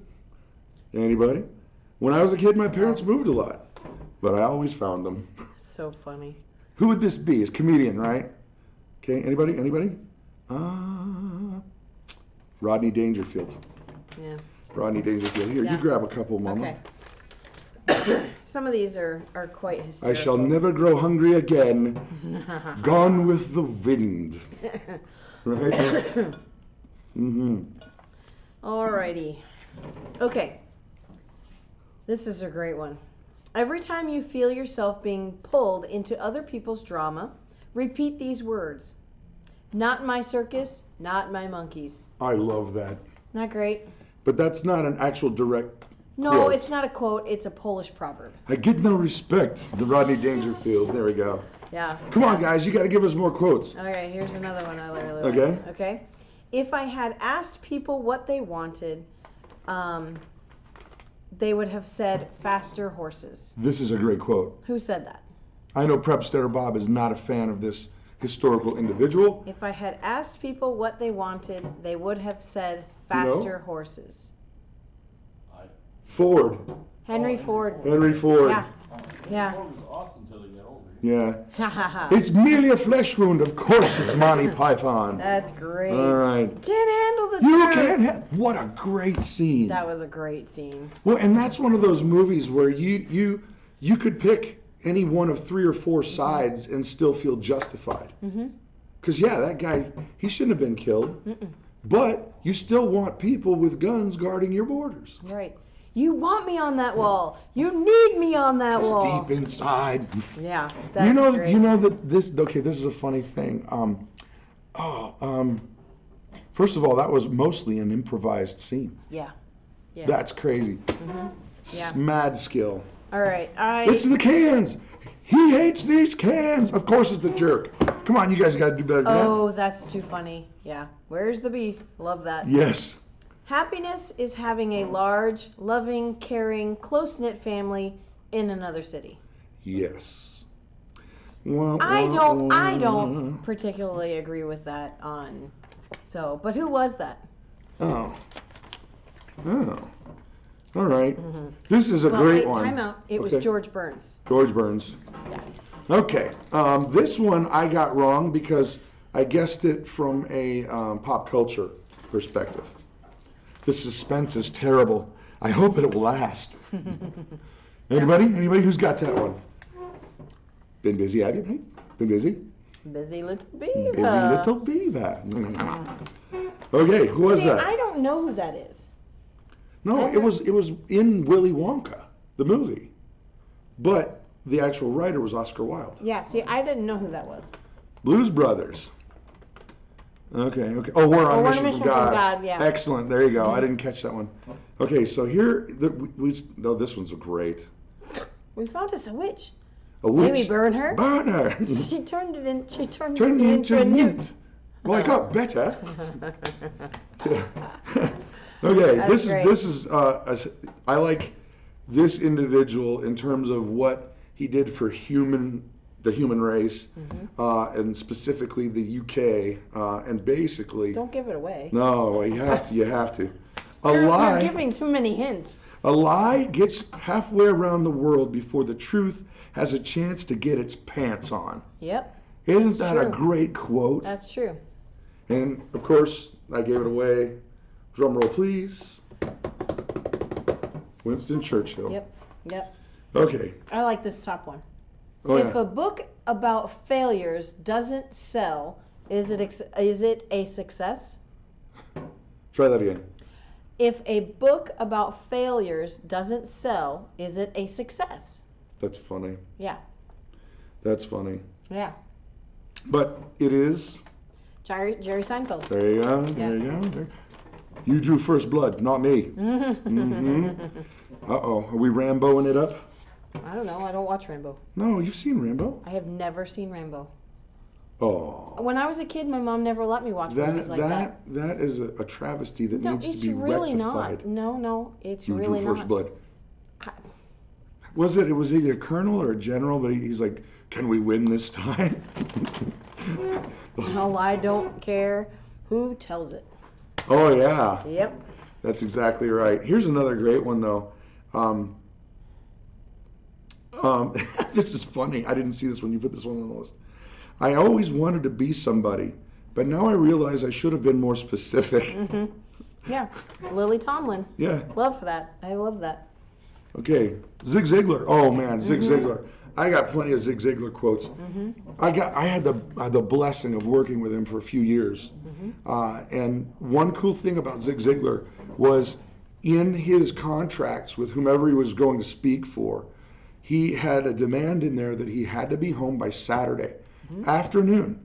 Anybody? When I was a kid, my parents moved a lot, but I always found them. So funny. Who would this be? It's a comedian, right? Okay, anybody? Rodney Dangerfield. Yeah. Rodney Dangerfield. Here, you grab a couple, Mama. Okay. Some of these are quite hysterical. I shall never grow hungry again. Gone with the wind. Right? Mm-hmm. Alrighty. Okay. This is a great one. Every time you feel yourself being pulled into other people's drama, repeat these words. Not my circus, not my monkeys. I love that. Not great? But that's not an actual direct No, quote. it's not a quote. It's a Polish proverb. I get no respect. The Rodney Dangerfield. There we go. Yeah. Come on, guys. You got to give us more quotes. Okay, here's another one I really Okay. liked. Okay. If I had asked people what they wanted, they would have said faster horses. This is a great quote. Who said that? I know Prepsteader Bob is not a fan of this historical individual. If I had asked people what they wanted, they would have said faster horses. Ford. Henry Ford. Henry Ford. Yeah. Yeah. Ford was awesome until he got older. Yeah. Ha ha ha. It's merely a flesh wound. Of course it's Monty Python. That's great. All right. Can't handle the You truth. can't have... What a great scene. That was a great scene. Well, and that's one of those movies where you could pick any one of 3 or 4 sides and still feel justified. Because, that guy, he shouldn't have been killed. But you still want people with guns guarding your borders. Right. You want me on that wall. You need me on that It's wall. deep inside. Yeah, that's great. You know that this is a funny thing. First of all, that was mostly an improvised scene. Yeah. That's crazy. Yeah. Mad skill. All right. It's the cans. He hates these cans. Of course it's the jerk. Come on, you guys got to do better than that. Oh, that's too funny. Yeah. Where's the beef? Love that. Yes. Happiness is having a large, loving, caring, close-knit family in another city. Yes. I don't particularly agree with that but who was that? Oh. All right. This is a great one. Time out. It was George Burns. George Burns. Yeah. Okay. This one I got wrong because I guessed it from a pop culture perspective. The suspense is terrible. I hope it will last. Anybody who's got that one? Been busy, have you? Hey, been busy? Busy little beaver. Busy little beaver. Okay, who was that? I don't know who that is. No, it was in Willy Wonka, the movie. But the actual writer was Oscar Wilde. Yeah, see, I didn't know who that was. Blues Brothers. Okay. Oh, we're on mission from God. Yeah. Excellent. There you go. I didn't catch that one. Okay, so here, this one's great. We found us a witch. A witch? Maybe burn her? Burn her. She turned me into a newt. newt. Well, I got better. Okay, That's great. this is I like this individual in terms of what he did for the human race, and specifically the UK, and basically. Don't give it away. No, you have to. You have to. You're giving too many hints. A lie gets halfway around the world before the truth has a chance to get its pants on. Yep. Isn't that true. a great quote? That's true. And of course, I gave it away. Drum roll, please. Winston Churchill. Yep. Okay. I like this top one. Oh, If yeah. a book about failures doesn't sell, is it a success? Try that again. If a book about failures doesn't sell, is it a success? That's funny. Yeah. That's funny. Yeah. But it is. Jerry Seinfeld. There you go. There you go. There. You drew first blood, not me. Uh-oh. Are we Ramboing it up? I don't know. I don't watch Rambo. No, you've seen Rambo. I have never seen Rambo. Oh. When I was a kid, my mom never let me watch movies like that. That is a travesty that No, needs to it's be really rectified. not. No, it's You really drew first not. blood. Was either a colonel or a general, but he's like, can we win this time? No, I don't care who tells it. Oh, yeah. Yep. That's exactly right. Here's another great one, though. This is funny. I didn't see this when you put this one on the list. I always wanted to be somebody, but now I realize I should have been more specific. Yeah. Lily Tomlin. Yeah. Love that. I love that. Okay. Zig Ziglar. Oh, man. Zig Ziglar. I got plenty of Zig Ziglar quotes. I had the blessing of working with him for a few years. And one cool thing about Zig Ziglar was in his contracts with whomever he was going to speak for, he had a demand in there that he had to be home by Saturday afternoon,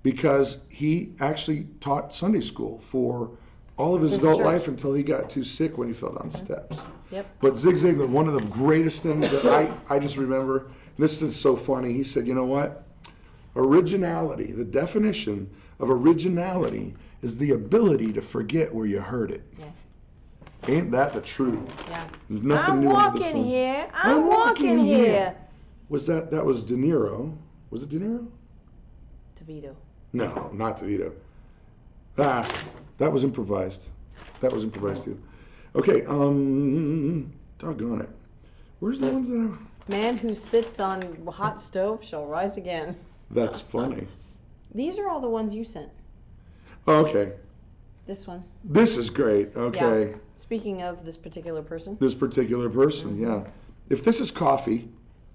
because he actually taught Sunday school for all of his adult life until he got too sick when he fell down steps. Yep. But Zig Ziglar, one of the greatest things that I just remember, this is so funny, he said, you know what? Originality, the definition of originality is the ability to forget where you heard it. Yeah. Ain't that the truth? Yeah. There's nothing I'm new under the walking sun. here. I'm walking here. That was De Niro? Was it De Niro? DeVito. No, not DeVito. That was improvised. That was improvised too. Okay, doggone it. Where's the ones that Man who sits on hot stove shall rise again. That's funny. These are all the ones you sent. Oh, okay. This one. This is great. Okay. Yeah. Speaking of this particular person. This particular person, yeah. If this is coffee,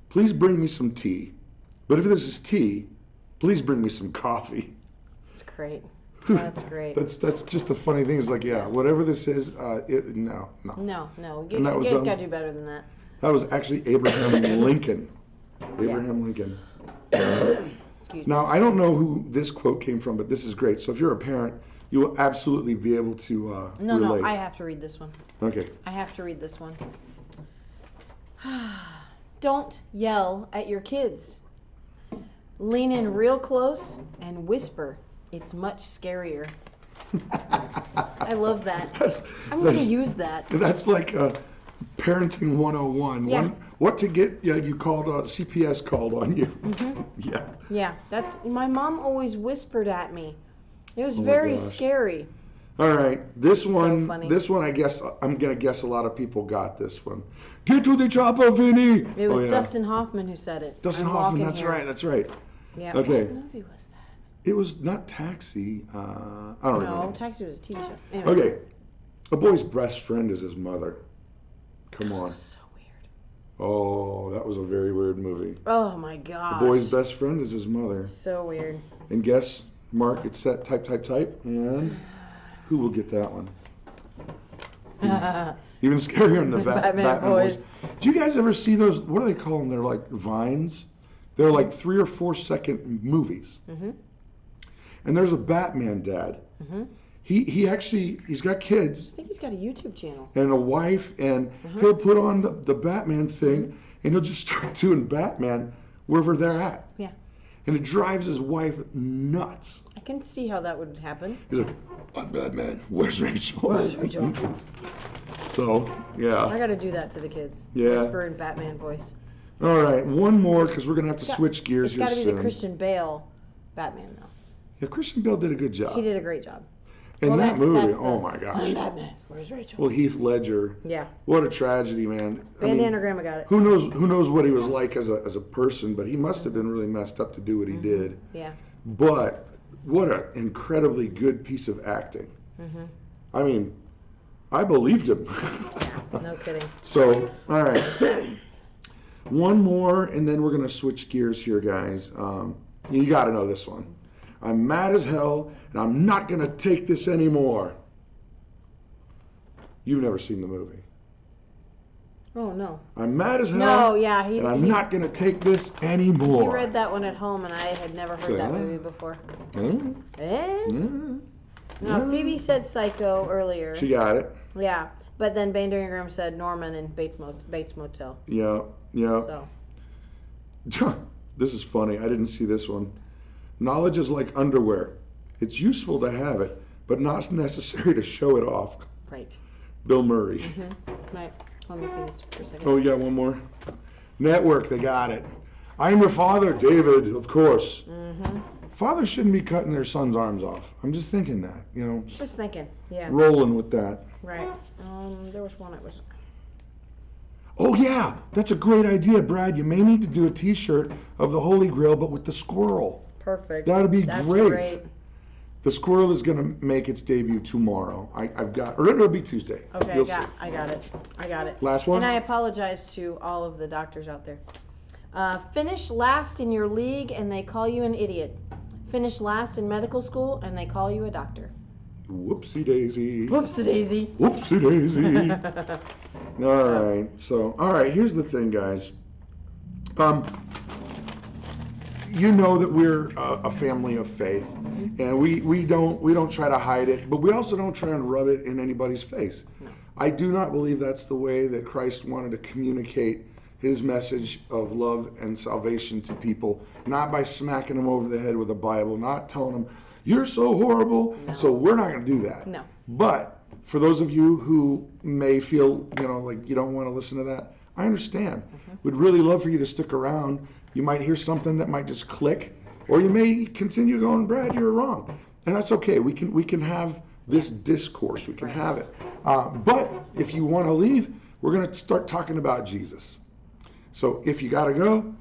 please bring me some tea. But if this is tea, please bring me some coffee. It's great. That's great. That's just a funny thing. It's like, yeah, whatever this is, no. No. You And that was, guys got to do better than that. That was actually Abraham Lincoln. Abraham Lincoln. Excuse me. Now, I don't know who this quote came from, but this is great. So if you're a parent, you will absolutely be able to No, relate. I have to read this one. Okay. I have to read this one. Don't yell at your kids. Lean in real close and whisper. It's much scarier. I love that. I'm going to use that. That's like parenting 101. Yeah. What to get? Yeah, you called. CPS called on you. Yeah. Yeah, that's my mom always whispered at me. It was my very gosh. scary. All right, this So one. funny. This one, I guess I'm gonna guess a lot of people got this one. Get to the chopper, Vinny. It was Oh, yeah. Dustin Hoffman who said it. Dustin I'm Hoffman. walking That's here. right. That's right. Yeah. Okay. What movie was that? It was not Taxi. I don't No, remember. Taxi was a TV show. Anyway. Okay, a boy's best friend is his mother. Come on. So weird. Oh, that was a very weird movie. Oh my gosh. The boy's best friend is his mother. So weird. And guess, mark, it's set, type, and who will get that one? Even scarier than the Batman Boys. Do you guys ever see those, what do they call them? They're like vines. They're like 3 or 4 second movies. And there's a Batman dad. He's got kids. I think he's got a YouTube channel. And a wife, and he'll put on the Batman thing, and he'll just start doing Batman wherever they're at. Yeah. And it drives his wife nuts. I can see how that would happen. He's like, I'm Batman. Where's Rachel? Where's Rachel? So, yeah. I got to do that to the kids. Yeah. Whisper in Batman voice. All right, one more, because we're going to have to switch gears here soon. It's got to be the Christian Bale Batman, though. Yeah, Christian Bale did a good job. He did a great job. And that movie, oh my gosh. I'm Batman. Where's Rachel? Well, Heath Ledger. Yeah. What a tragedy, man. Bandana Grandma got it. Who knows what he was like as a person, but he must have been really messed up to do what he did. Yeah. But what an incredibly good piece of acting. I mean, I believed him. No kidding. So, all right. One more, and then we're going to switch gears here, guys. You got to know this one. I'm mad as hell, and I'm not going to take this anymore. You've never seen the movie. Oh, no. I'm mad as hell. No, yeah. And I'm not going to take this anymore. He read that one at home, and I had never heard that movie before. No, Phoebe said Psycho earlier. She got it. Yeah. But then Bandana Graham said Norman and Bates Motel. Yeah, yeah. So. This is funny. I didn't see this one. Knowledge is like underwear. It's useful to have it, but not necessary to show it off. Right. Bill Murray. Right. Let me see this for a second. Oh, you got one more? Network, they got it. I'm your father, David, of course. Fathers shouldn't be cutting their son's arms off. I'm just thinking that, you know. Just thinking, yeah. Rolling with that. Right. There was one that was... Oh, yeah, that's a great idea, Brad. You may need to do a t-shirt of the Holy Grail, but with the squirrel. Perfect. That would be That's great. The squirrel is going to make its debut tomorrow. I've got, or it'll be Tuesday. Okay, You'll see. I got it. Last one? And I apologize to all of the doctors out there. Finish last in your league and they call you an idiot. Finish last in medical school and they call you a doctor. Whoopsie daisy. Whoopsie daisy. Whoopsie daisy. All right. So, all right. Here's the thing, guys. You know that we're a family of faith, and we don't try to hide it, but we also don't try and rub it in anybody's face. No. I do not believe that's the way that Christ wanted to communicate his message of love and salvation to people, not by smacking them over the head with a Bible, not telling them, you're so horrible, so we're not going to do that. No. But for those of you who may feel, like you don't want to listen to that, I understand. We'd really love for you to stick around. You might hear something that might just click, or you may continue going, Brad, you're wrong. And that's okay. We can have this discourse. We can have it. But if you want to leave, we're going to start talking about Jesus. So if you got to go,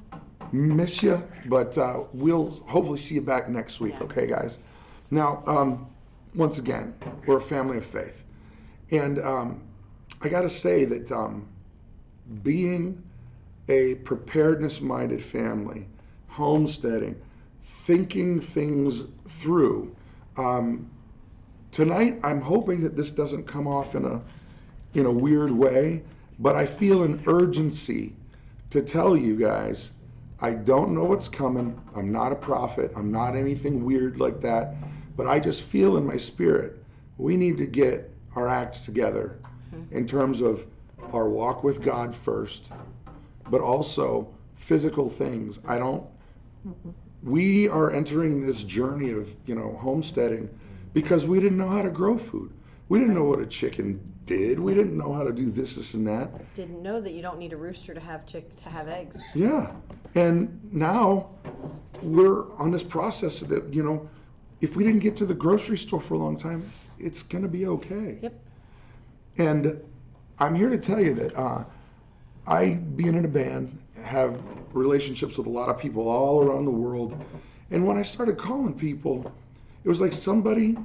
miss you, but we'll hopefully see you back next week. Okay, guys? Now, once again, we're a family of faith. And I got to say that being a preparedness-minded family, homesteading, thinking things through, tonight I'm hoping that this doesn't come off in a weird way, but I feel an urgency to tell you guys, I don't know what's coming. I'm not a prophet. I'm not anything weird like that. But I just feel in my spirit, we need to get our acts together in terms of our walk with God first, but also physical things. We are entering this journey of, homesteading because we didn't know how to grow food. We didn't know what a chicken did. We didn't know how to do this and that. Didn't know that you don't need a rooster to have eggs. Yeah. And now we're on this process that, if we didn't get to the grocery store for a long time, it's going to be okay. Yep. And I'm here to tell you that I, being in a band, have relationships with a lot of people all around the world. And when I started calling people, it was like somebody,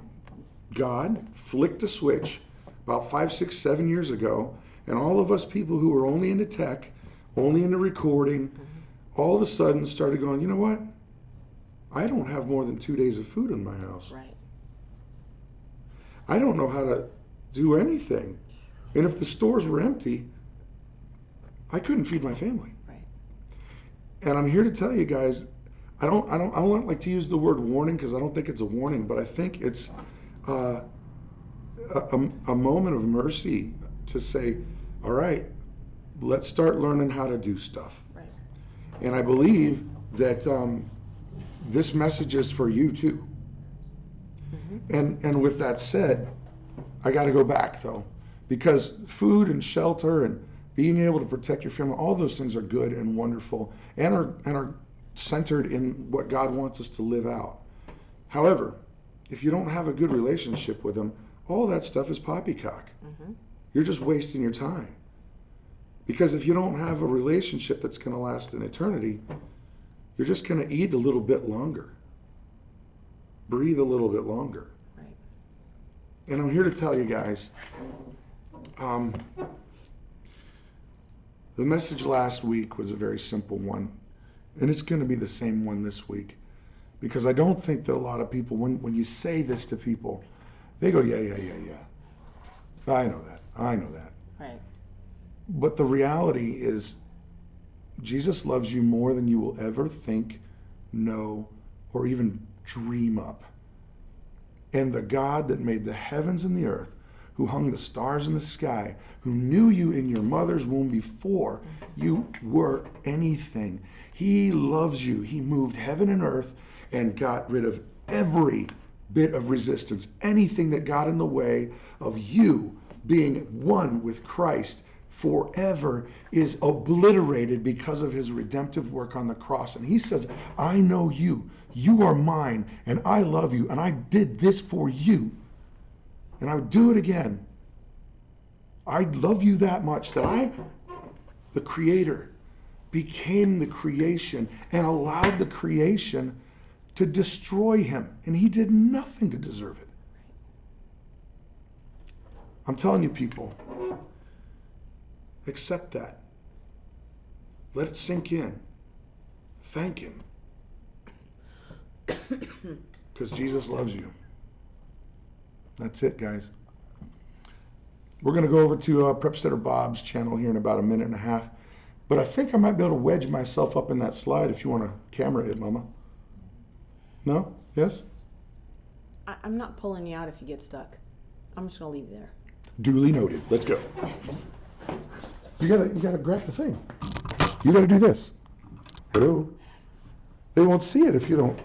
God, flicked a switch about 5, 6, 7 years ago, and all of us people who were only into tech, only into recording, all of a sudden started going, you know what? I don't have more than 2 days of food in my house. Right. I don't know how to do anything. And if the stores were empty, I couldn't feed my family. Right. And I'm here to tell you guys, I don't like to use the word warning because I don't think it's a warning, but I think it's a moment of mercy to say, all right, let's start learning how to do stuff. Right. And I believe that this message is for you too. And with that said, I got to go back though, because food and shelter and being able to protect your family, all those things are good and wonderful and are centered in what God wants us to live out. However, if you don't have a good relationship with Him, all that stuff is poppycock. You're just wasting your time. Because if you don't have a relationship that's going to last an eternity, you're just going to eat a little bit longer, breathe a little bit longer. Right. And I'm here to tell you guys, the message last week was a very simple one, and it's going to be the same one this week, because I don't think that a lot of people, when you say this to people, they go, yeah. I know that. Right. But the reality is, Jesus loves you more than you will ever think, know, or even dream up. And the God that made the heavens and the earth, who hung the stars in the sky, who knew you in your mother's womb before you were anything, He loves you. He moved heaven and earth and got rid of every bit of resistance, anything that got in the way of you being one with Christ forever is obliterated because of His redemptive work on the cross. And He says, I know you. You are mine, and I love you, and I did this for you. And I would do it again. I love you that much that I, the Creator, became the creation and allowed the creation to destroy Him. And He did nothing to deserve it. I'm telling you, people, accept that. Let it sink in. Thank Him. Because Jesus loves you. That's it, guys. We're going to go over to Prepsteader Bob's channel here in about a minute and a half. But I think I might be able to wedge myself up in that slide if you want to camera it, Mama. No? Yes? I'm not pulling you out if you get stuck. I'm just going to leave you there. Duly noted. Let's go. You gotta grab the thing. You gotta do this. Hello? They won't see it if you don't.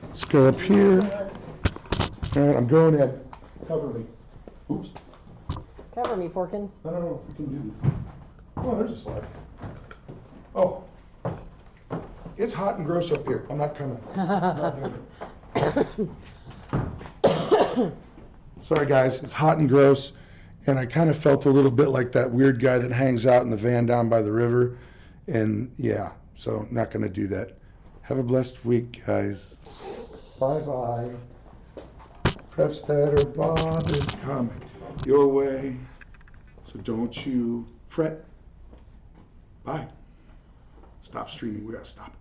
Let's go up here. All right, I'm going in. Cover me. Oops. Cover me, Porkins. I don't know if we can do this. Oh, there's a slide. Oh. It's hot and gross up here. I'm not coming. Sorry, guys. It's hot and gross. And I kind of felt a little bit like that weird guy that hangs out in the van down by the river. And yeah, so not going to do that. Have a blessed week, guys. Bye-bye. Prepsteader Bob is coming your way. So don't you fret. Bye. Stop streaming. We got to stop.